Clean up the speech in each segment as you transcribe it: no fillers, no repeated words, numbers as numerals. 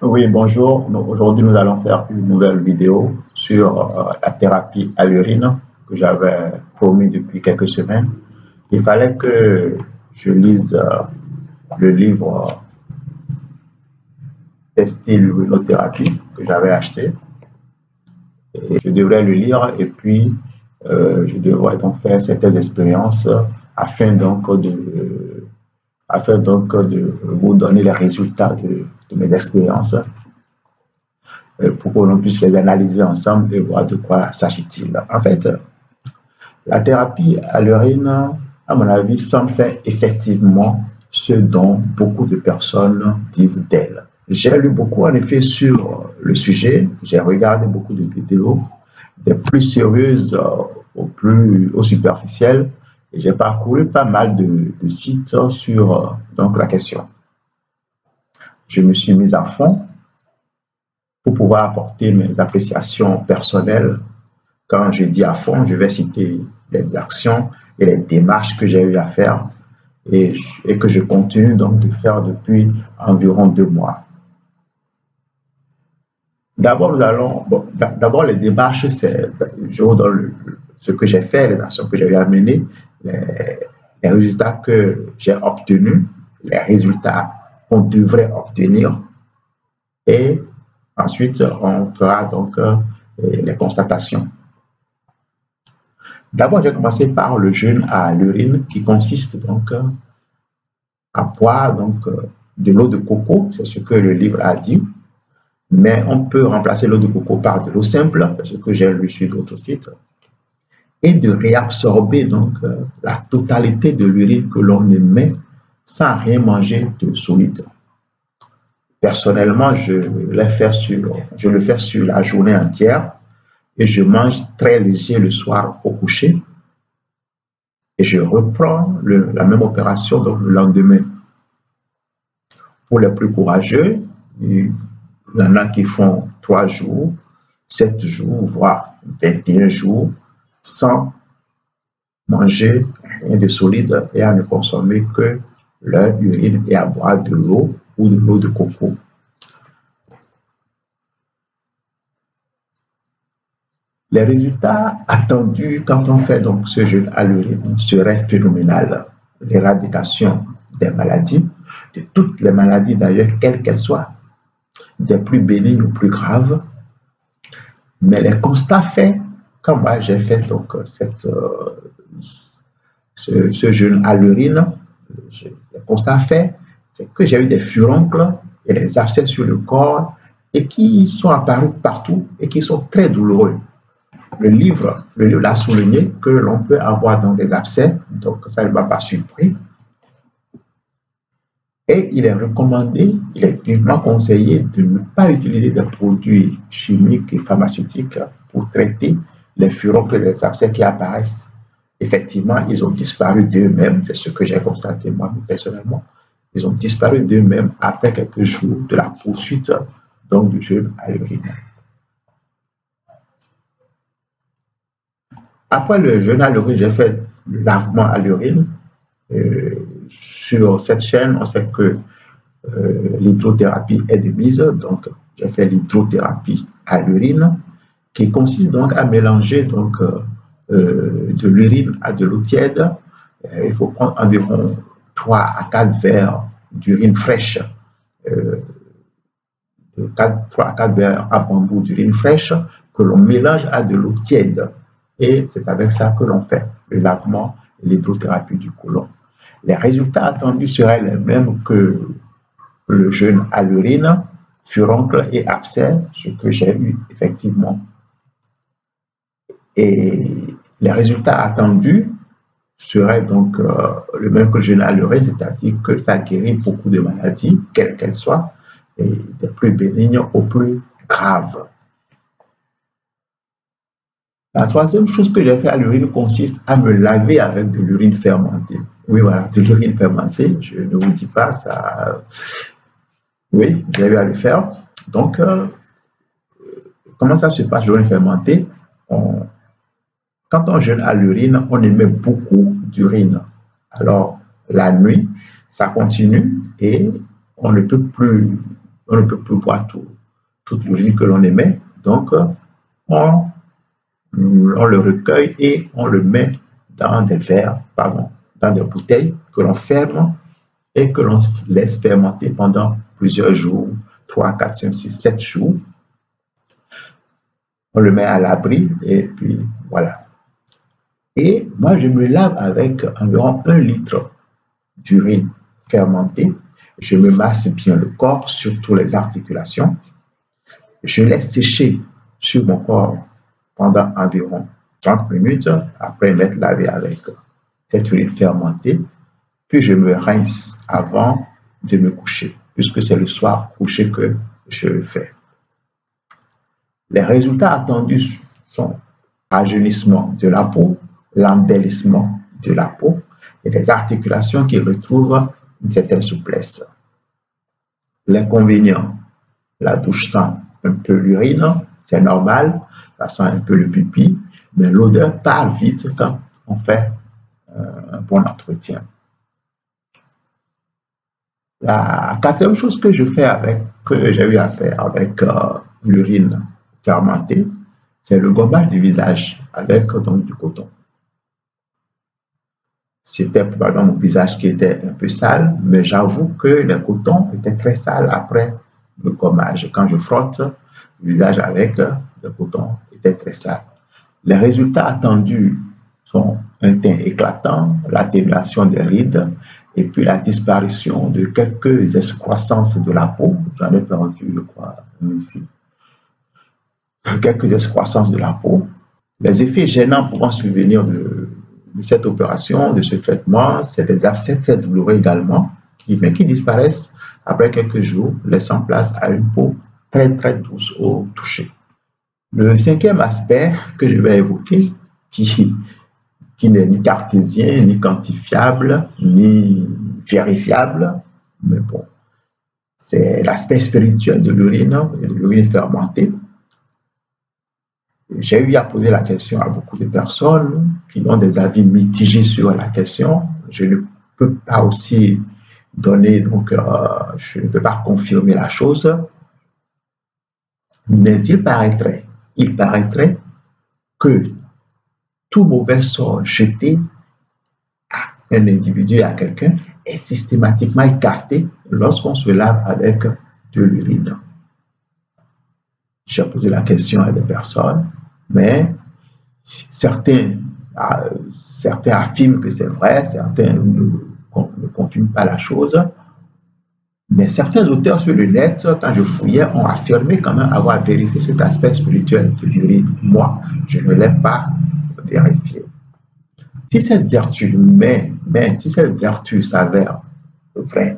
Oui, bonjour. Aujourd'hui, nous allons faire une nouvelle vidéo sur la thérapie à l'urine que j'avais promis depuis quelques semaines. Il fallait que je lise le livre Tester l'urinothérapie que j'avais acheté. Et je devrais le lire et puis je devrais donc faire certaines expériences afin donc de, afin donc de vous donner les résultats de mes expériences pour que l'on puisse les analyser ensemble et voir de quoi s'agit-il. En fait, la thérapie à l'urine, à mon avis, semble faire effectivement ce dont beaucoup de personnes disent d'elle. J'ai lu beaucoup en effet sur le sujet, j'ai regardé beaucoup de vidéos, des plus sérieuses aux superficielles, et j'ai parcouru pas mal de sites sur donc la question. Je me suis mis à fond pour pouvoir apporter mes appréciations personnelles. Quand je dis à fond, je vais citer les actions et les démarches que j'ai eu à faire et que je continue donc de faire depuis environ 2 mois. D'abord, d'abord les démarches, c'est je vous donne ce que j'ai fait, les actions que j'ai eu à mener, les résultats que j'ai obtenus, les résultats qu'on devrait obtenir et ensuite on fera donc les constatations. D'abord, j'ai commencé par le jeûne à l'urine qui consiste donc à boire donc de l'eau de coco, c'est ce que le livre a dit, mais on peut remplacer l'eau de coco par de l'eau simple, c'est ce que j'ai lu sur d'autres sites, et de réabsorber donc la totalité de l'urine que l'on émet sans rien manger de solide. Personnellement, je le fais sur la journée entière et je mange très léger le soir au coucher et je reprends la même opération donc le lendemain. Pour les plus courageux, il y en a qui font 3 jours, 7 jours, voire 21 jours sans manger rien de solide et à ne consommer que leur urine et à boire de l'eau ou de l'eau de coco. Les résultats attendus quand on fait donc ce jeûne à l'urine seraient phénoménal. L'éradication des maladies, de toutes les maladies d'ailleurs, quelles qu'elles soient, des plus bénignes ou plus graves. Mais les constats faits, quand moi j'ai fait donc ce jeûne à l'urine, les constats faits, c'est que j'ai eu des furoncles et des abcès sur le corps et qui sont apparus partout et qui sont très douloureux. Le livre l'a souligné que l'on peut avoir dans des abcès, donc ça ne m'a pas surpris. Et il est recommandé, il est vivement conseillé de ne pas utiliser des produits chimiques et pharmaceutiques pour traiter les furoncles et les abcès qui apparaissent. Effectivement, ils ont disparu d'eux-mêmes, c'est ce que j'ai constaté moi personnellement. Ils ont disparu d'eux-mêmes après quelques jours de la poursuite donc, du jeûne à l'urine. Après le jeûne à l'urine, j'ai fait le lavement à l'urine. Sur cette chaîne, on sait que l'hydrothérapie est de mise, donc j'ai fait l'hydrothérapie à l'urine, qui consiste donc à mélanger donc, de l'urine à de l'eau tiède. Il faut prendre environ 3 à 4 verres d'urine fraîche, 3 à 4 verres à bambou d'urine fraîche que l'on mélange à de l'eau tiède. Et c'est avec ça que l'on fait le lavement et l'hydrothérapie du côlon. Les résultats attendus seraient les mêmes que le jeûne à l'urine, furoncles et abcès, ce que j'ai eu effectivement. Et les résultats attendus seraient donc le même que le jeûne à l'urine, c'est-à-dire que ça guérit beaucoup de maladies, quelles qu'elles soient, et des plus bénignes aux plus graves. La troisième chose que j'ai fait à l'urine consiste à me laver avec de l'urine fermentée. Oui, voilà, de l'urine fermentée, je ne vous dis pas, ça. Oui, j'ai eu à le faire. Donc, comment ça se passe, l'urine fermentée? Quand on jeûne à l'urine, on émet beaucoup d'urine. Alors, la nuit, ça continue et on ne peut plus on ne peut plus boire toute l'urine que l'on émet. Donc, on le recueille et on le met dans des verres, pardon, dans des bouteilles que l'on ferme et que l'on laisse fermenter pendant plusieurs jours, 3, 4, 5, 6, 7 jours. On le met à l'abri et puis voilà. Et moi, je me lave avec environ 1 litre d'urine fermentée. Je me masse bien le corps, surtout les articulations. Je laisse sécher sur mon corps pendant environ 30 minutes, après m'être lavé avec cette urine fermentée. Puis je me rince avant de me coucher, puisque c'est le soir couché que je le fais. Les résultats attendus sont rajeunissement de la peau, l'embellissement de la peau et les articulations qui retrouvent une certaine souplesse. L'inconvénient, la douche sent un peu l'urine, c'est normal, ça sent un peu le pipi, mais l'odeur part vite quand on fait un bon entretien. La quatrième chose que j'ai eu à faire avec l'urine fermentée, c'est le gommage du visage avec donc, du coton. C'était probablement mon visage qui était un peu sale, mais j'avoue que le coton était très sale après le gommage. Quand je frotte le visage avec le coton, était très sale. Les résultats attendus sont un teint éclatant, l'atténuation des rides et puis la disparition de quelques excroissances de la peau. J'en ai perdu, je crois, ici. Quelques excroissances de la peau. Les effets gênants pouvant survenir de cette opération, de ce traitement, c'est des abcès très douloureux également, mais qui disparaissent après quelques jours, laissant place à une peau très très douce au toucher. Le cinquième aspect que je vais évoquer, qui n'est ni cartésien, ni quantifiable, ni vérifiable, mais bon, c'est l'aspect spirituel de l'urine et de l'urine fermentée. J'ai eu à poser la question à beaucoup de personnes qui ont des avis mitigés sur la question. Je ne peux pas aussi donner, donc je ne peux pas confirmer la chose, mais il paraîtrait que tout mauvais sort jeté à un individu, à quelqu'un, est systématiquement écarté lorsqu'on se lave avec de l'urine. J'ai posé la question à des personnes, mais certains affirment que c'est vrai, certains ne confirment pas la chose. Mais certains auteurs sur le net, quand je fouillais, ont affirmé quand même avoir vérifié cet aspect spirituel de l'urine. Moi, je ne l'ai pas vérifié. Si cette vertu, si cette vertu s'avère vraie,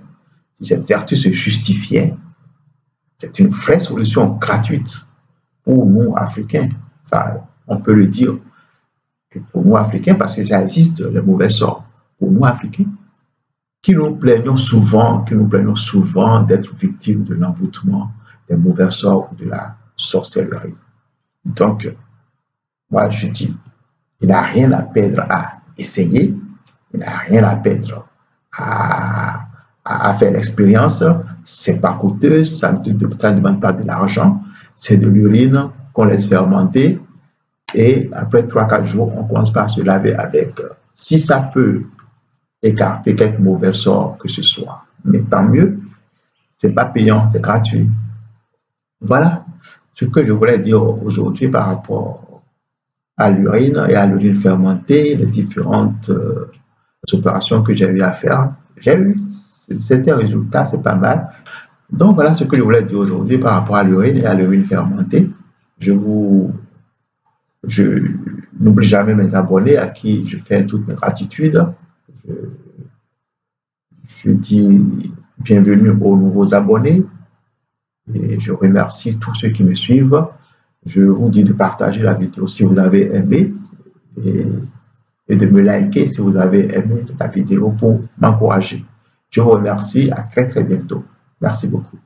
si cette vertu se justifiait, c'est une vraie solution gratuite pour nous, Africains. Ça, on peut le dire pour nous, Africains, parce que ça existe, les mauvais sorts. Pour nous, Africains, qui nous plaignons souvent d'être victimes de l'envoûtement, des mauvais sorts ou de la sorcellerie. Donc, moi, je dis, il n'a rien à perdre à essayer, il n'a rien à perdre à faire l'expérience. C'est pas coûteux, ça ne demande pas de l'argent, c'est de l'urine qu'on laisse fermenter et après 3-4 jours, on commence par se laver avec. Si ça peut écarter quelques mauvais sorts que ce soit, mais tant mieux, c'est pas payant, c'est gratuit. Voilà ce que je voulais dire aujourd'hui par rapport à l'urine et à l'urine fermentée, les différentes opérations que j'ai eu à faire. J'ai eu certains résultats, c'est pas mal. Donc voilà ce que je voulais dire aujourd'hui par rapport à l'urine et à l'urine fermentée. Je n'oublie jamais mes abonnés à qui je fais toute ma gratitude. Je dis bienvenue aux nouveaux abonnés et je remercie tous ceux qui me suivent. Je vous dis de partager la vidéo si vous avez aimé et de me liker si vous avez aimé la vidéo pour m'encourager. Je vous remercie, à très très bientôt. Merci beaucoup.